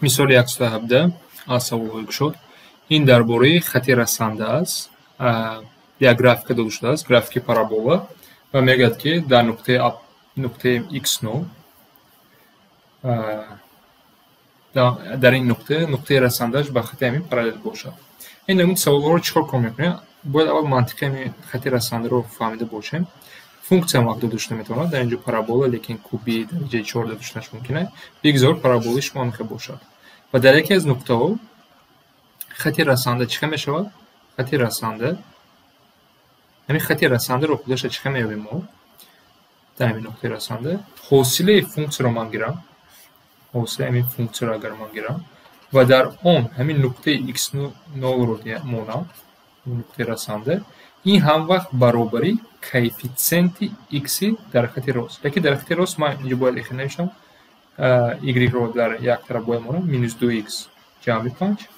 мисоли 117 аз саволҳои кушод. Ин дар бораи хати расанда аст. Як графика дода шудааст, графики парабола ва мегӯяд ки дар нуқтаи x0 дар ин нуқтаи расандааш ба хати ҳамин параллел бошад. Ин намуди саволҳоро чӣ кор мекунем? Бояд аввал мантиқи ҳамин хати расандаро фаҳмида бошем. Функция вақт дода шуда метавонад, дар инҷо парабола, лекин куби дараҷаи 4 дода шудаш мумкин аст. Бигзор параболаи шумо ҳамин хел бошад. Ва дар яке аз нуқтаҳо хати расанда чӣ хел мешавад? Хати расанда, ҳамин хати расандаро худоша чӣ хел меёбем мо? Дар ҳамин нуқтаи расанда ҳосилаи функсияро ман гирам. ҳосилаи ҳамин функсияро агар ман гирам ва дар он ҳамин нуқтаи x0-ро монам, нуқтаи расанда, ин ҳамвақт баробари коэффициенти x-и дар хати рост. Лекин дар хати рост ман инҷо бояд ихел навишам, y-ро дар як тараф бояд монам, -2x ҷамъи 5.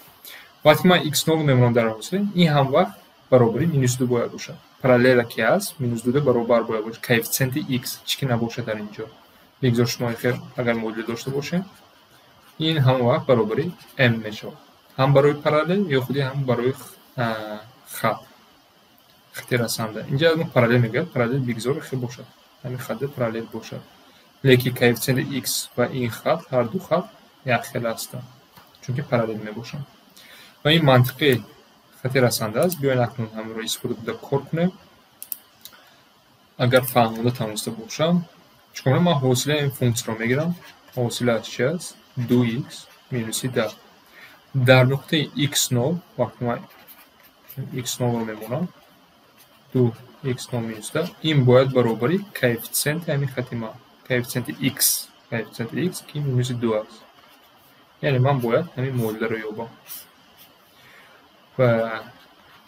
вақте ман x0 мемонам дар ҳосила, ин ҳамвақт баробари -2 бояд бошад. Параллела ки аст, -2 баробар бояд бошад коэффициенти x, чӣ ки набошад дар инҷо. бигзор шумо агар модули дошта бошем, ин ҳамвақт баробари m мешавад. ҳам барои параллел ё худи ҳам барои хати расанда. Инҷа аз мо параллел мегӯяд, параллел бигзор хел бошад. ҳамин хатда параллел бошад. лекин коэффициенти x ва ин хат, ҳар ду хат як хел ҳастанд, чунки параллел мебошанд. ва ин мантиқи хати расанда аст. биёед акнун ҳаминро истифода бурда кор кунем. агар фаҳмода тавониста бошам, чӣ кор ман ҳосилаи ин функсияро мегирам. ҳосилааш чи аст? 2x минуси 10. дар нуқтаи x0 вақте ман x0-ро мемонам, 2x0 минус 10, ин бояд баробари коэффициенти ҳамин хати ман, коэффициенти x ки минуси 2 аст. яъне ман бояд ҳамин модуларо ёбам. ва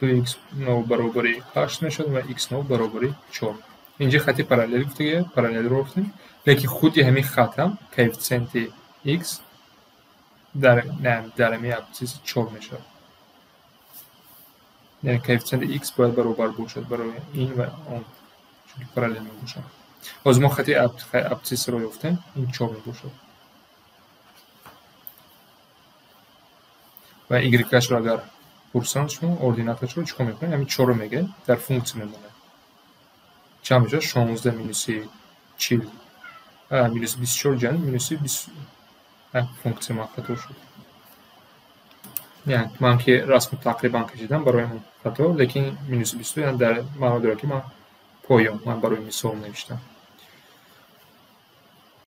2x0 баробари 8 мешавад ва x0 баробари 4. инҷа хати параллел гуфтагия, параллелро гуфтем, лекин худи ҳамин хат ҳам коэффициенти x дар ҳамин абсисси 4 мешавад. яъне коэффициенти x бояд баробар бошад барои ин ва он, чунки параллел мебошад. ҳозир мо хати абсисро ёфтем, ин 4 мебошад. ва y-ашро агар пурсанд шумо, ординаташро чӣ кор мекунем? ҳамин 4-ро мегирем, дар функсия мемонад. чанд мешавад? 16 минуси 40 минуси 24 ҷани минуси 20. функсия ман хато шуд. яъне ман ки расму тақрибан кашидам барои ман хато, лекин минуси 22 дар маъно дорад ки ман поён, ман барои мисол навиштам.